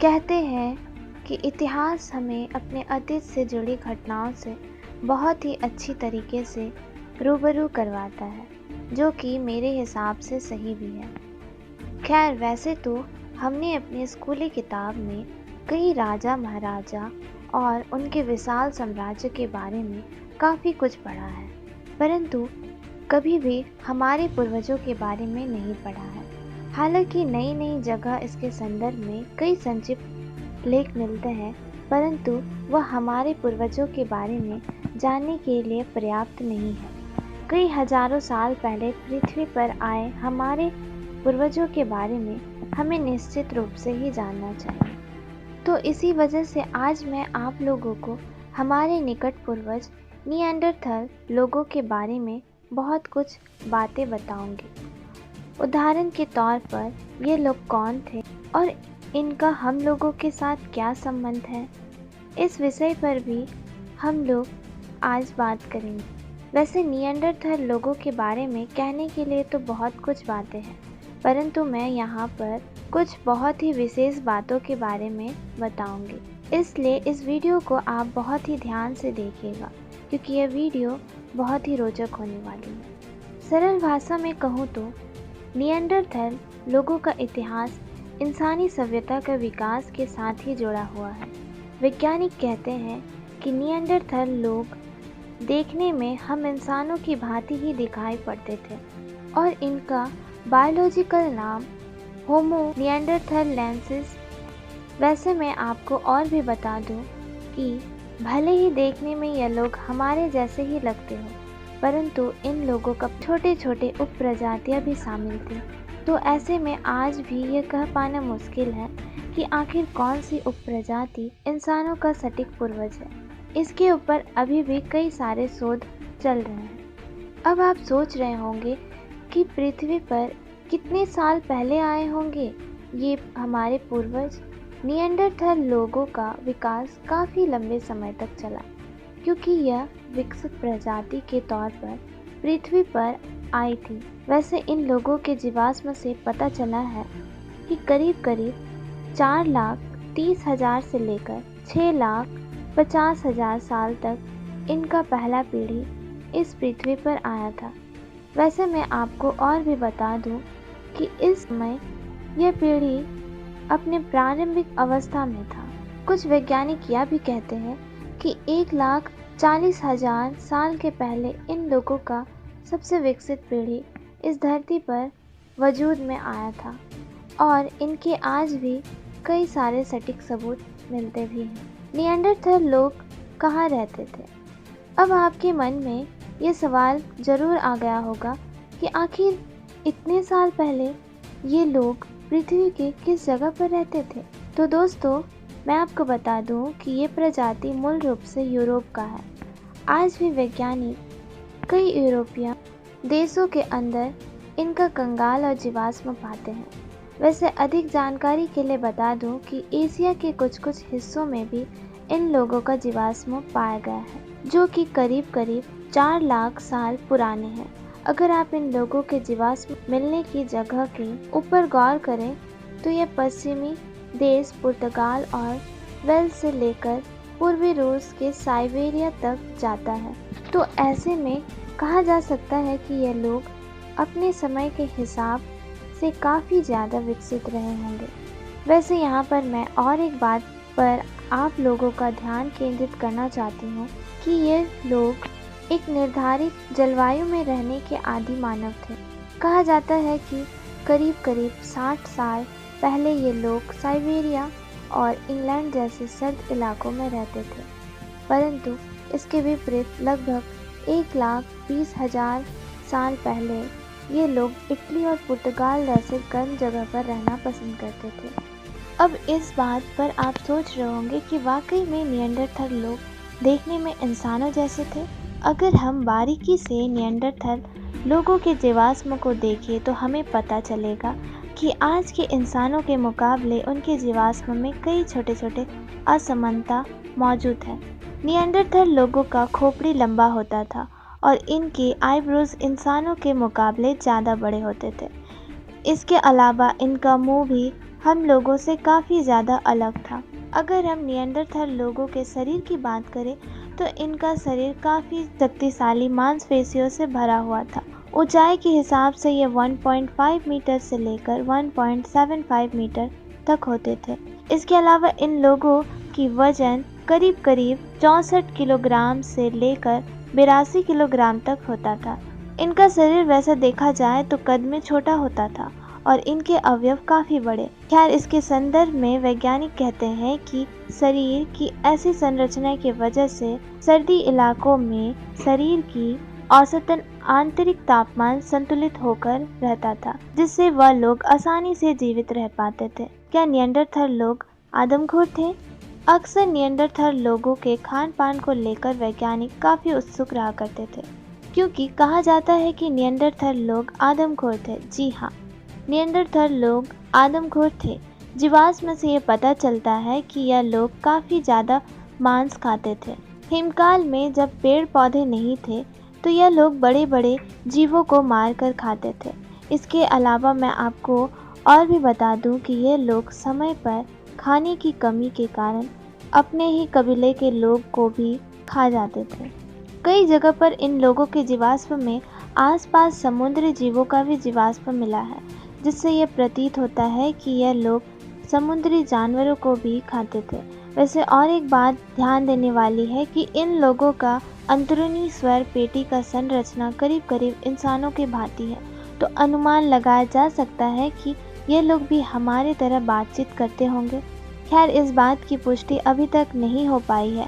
कहते हैं कि इतिहास हमें अपने अतीत से जुड़ी घटनाओं से बहुत ही अच्छी तरीके से रूबरू करवाता है, जो कि मेरे हिसाब से सही भी है। खैर, वैसे तो हमने अपने स्कूली किताब में कई राजा महाराजा और उनके विशाल साम्राज्य के बारे में काफ़ी कुछ पढ़ा है, परंतु कभी भी हमारे पूर्वजों के बारे में नहीं पढ़ा है। हालांकि नई नई जगह इसके संदर्भ में कई संक्षिप्त लेख मिलते हैं, परंतु वह हमारे पूर्वजों के बारे में जानने के लिए पर्याप्त नहीं है। कई हजारों साल पहले पृथ्वी पर आए हमारे पूर्वजों के बारे में हमें निश्चित रूप से ही जानना चाहिए। तो इसी वजह से आज मैं आप लोगों को हमारे निकट पूर्वज निएंडरथल लोगों के बारे में बहुत कुछ बातें बताऊंगी। उदाहरण के तौर पर ये लोग कौन थे और इनका हम लोगों के साथ क्या संबंध है, इस विषय पर भी हम लोग आज बात करेंगे। वैसे निएंडरथल लोगों के बारे में कहने के लिए तो बहुत कुछ बातें हैं, परंतु मैं यहाँ पर कुछ बहुत ही विशेष बातों के बारे में बताऊंगी। इसलिए इस वीडियो को आप बहुत ही ध्यान से देखिएगा, क्योंकि यह वीडियो बहुत ही रोचक होने वाली है। सरल भाषा में कहूँ तो निएंडरथल लोगों का इतिहास इंसानी सभ्यता का विकास के साथ ही जुड़ा हुआ है। वैज्ञानिक कहते हैं कि निएंडरथल लोग देखने में हम इंसानों की भांति ही दिखाई पड़ते थे और इनका बायोलॉजिकल नाम होमो निएंडरथैलेंसिस। वैसे मैं आपको और भी बता दूं कि भले ही देखने में यह लोग हमारे जैसे ही लगते हो, परंतु इन लोगों का छोटे छोटे उप प्रजातियाँ भी शामिल थी। तो ऐसे में आज भी ये कह पाना मुश्किल है कि आखिर कौन सी उप प्रजाति इंसानों का सटीक पूर्वज है। इसके ऊपर अभी भी कई सारे शोध चल रहे हैं। अब आप सोच रहे होंगे कि पृथ्वी पर कितने साल पहले आए होंगे ये हमारे पूर्वज। निएंडरथल लोगों का विकास काफ़ी लंबे समय तक चला, क्योंकि यह विकसित प्रजाति के तौर पर पृथ्वी पर आई थी। वैसे इन लोगों के जीवाश्म से पता चला है कि करीब करीब 4,30,000 से लेकर 6,50,000 साल तक इनका पहला पीढ़ी इस पृथ्वी पर आया था। वैसे मैं आपको और भी बता दूं कि इस समय यह पीढ़ी अपने प्रारंभिक अवस्था में था। कुछ वैज्ञानिक यह भी कहते हैं कि 1,40,000 साल के पहले इन लोगों का सबसे विकसित पीढ़ी इस धरती पर वजूद में आया था और इनके आज भी कई सारे सटीक सबूत मिलते भी हैं। निएंडरथल लोग कहाँ रहते थे? अब आपके मन में ये सवाल ज़रूर आ गया होगा कि आखिर इतने साल पहले ये लोग पृथ्वी के किस जगह पर रहते थे। तो दोस्तों, मैं आपको बता दूं कि ये प्रजाति मूल रूप से यूरोप का है। आज भी वैज्ञानिक कई यूरोपीय देशों के अंदर इनका कंगाल और जीवाश्म पाते हैं। वैसे अधिक जानकारी के लिए बता दूं कि एशिया के कुछ हिस्सों में भी इन लोगों का जीवाश्म पाया गया है, जो कि करीब करीब 4 लाख साल पुराने हैं। अगर आप इन लोगों के जीवाश्म मिलने की जगह के ऊपर गौर करें तो यह पश्चिमी देश पुर्तगाल और वेल्स से लेकर पूर्वी रूस के साइबेरिया तक जाता है। तो ऐसे में कहा जा सकता है कि यह लोग अपने समय के हिसाब से काफ़ी ज़्यादा विकसित रहे होंगे। वैसे यहाँ पर मैं और एक बात पर आप लोगों का ध्यान केंद्रित करना चाहती हूँ कि ये लोग एक निर्धारित जलवायु में रहने के आदि मानव थे। कहा जाता है कि करीब करीब 60 साल पहले ये लोग साइबेरिया और इंग्लैंड जैसे सर्द इलाकों में रहते थे, परंतु इसके विपरीत लगभग 1,20,000 साल पहले ये लोग इटली और पुर्तगाल जैसे गर्म जगह पर रहना पसंद करते थे। अब इस बात पर आप सोच रहे होंगे कि वाकई में निएंडरथल लोग देखने में इंसानों जैसे थे। अगर हम बारीकी से निएंडरथल लोगों के जीवाश्म को देखें तो हमें पता चलेगा कि आज के इंसानों के मुकाबले उनके जीवाश्म में कई छोटे छोटे असमानता मौजूद है। निएंडरथल लोगों का खोपड़ी लंबा होता था और इनके आईब्रोज इंसानों के मुकाबले ज़्यादा बड़े होते थे। इसके अलावा इनका मुंह भी हम लोगों से काफ़ी ज़्यादा अलग था। अगर हम निएंडरथल लोगों के शरीर की बात करें तो इनका शरीर काफ़ी शक्तिशाली मांसपेशियों से भरा हुआ था। ऊंचाई के हिसाब से ये 1.5 मीटर से लेकर 1.75 मीटर तक होते थे। इसके अलावा इन लोगों की वजन करीब करीब 64 किलोग्राम से लेकर 82 किलोग्राम तक होता था। इनका शरीर वैसा देखा जाए तो कद में छोटा होता था और इनके अवयव काफ़ी बड़े। खैर, इसके संदर्भ में वैज्ञानिक कहते हैं कि शरीर की ऐसी संरचना की वजह से सर्दी इलाकों में शरीर की औसतन आंतरिक तापमान संतुलित होकर रहता था, जिससे वह लोग आसानी से जीवित रह पाते थे। क्या निएंडरथल लोग आदमखोर थे? अक्सर निएंडरथल लोगों के खान पान को लेकर वैज्ञानिक काफ़ी उत्सुक रहा करते थे, क्योंकि कहा जाता है कि निएंडरथल लोग आदमखोर थे। जी हाँ, निएंडरथल लोग आदमखोर थे। जीवाश्म से ये पता चलता है कि यह लोग काफ़ी ज़्यादा मांस खाते थे। हिमकाल में जब पेड़ पौधे नहीं थे तो यह लोग बड़े बड़े जीवों को मार कर खाते थे। इसके अलावा मैं आपको और भी बता दूं कि ये लोग समय पर खाने की कमी के कारण अपने ही कबीले के लोग को भी खा जाते थे। कई जगह पर इन लोगों के जीवाश्म में आसपास समुद्री जीवों का भी जीवाश्म मिला है, जिससे यह प्रतीत होता है कि यह लोग समुद्री जानवरों को भी खाते थे। वैसे और एक बात ध्यान देने वाली है कि इन लोगों का अंदरूनी स्वर पेटी का संरचना करीब करीब इंसानों के भांति है, तो अनुमान लगाया जा सकता है कि ये लोग भी हमारे तरह बातचीत करते होंगे। खैर, इस बात की पुष्टि अभी तक नहीं हो पाई है।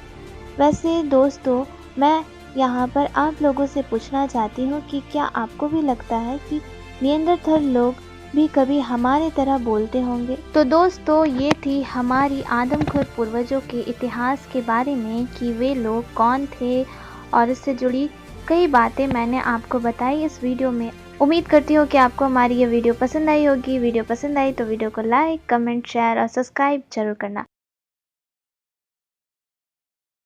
वैसे दोस्तों, मैं यहाँ पर आप लोगों से पूछना चाहती हूँ कि क्या आपको भी लगता है कि निएंडरथल लोग भी कभी हमारे तरह बोलते होंगे? तो दोस्तों, ये थी हमारी आदमखोर पूर्वजों के इतिहास के बारे में कि वे लोग कौन थे, और इससे जुड़ी कई बातें मैंने आपको बताई इस वीडियो में। उम्मीद करती हूँ कि आपको हमारी ये वीडियो पसंद आई होगी। वीडियो पसंद आई तो वीडियो को लाइक, कमेंट, शेयर और सब्सक्राइब जरूर करना।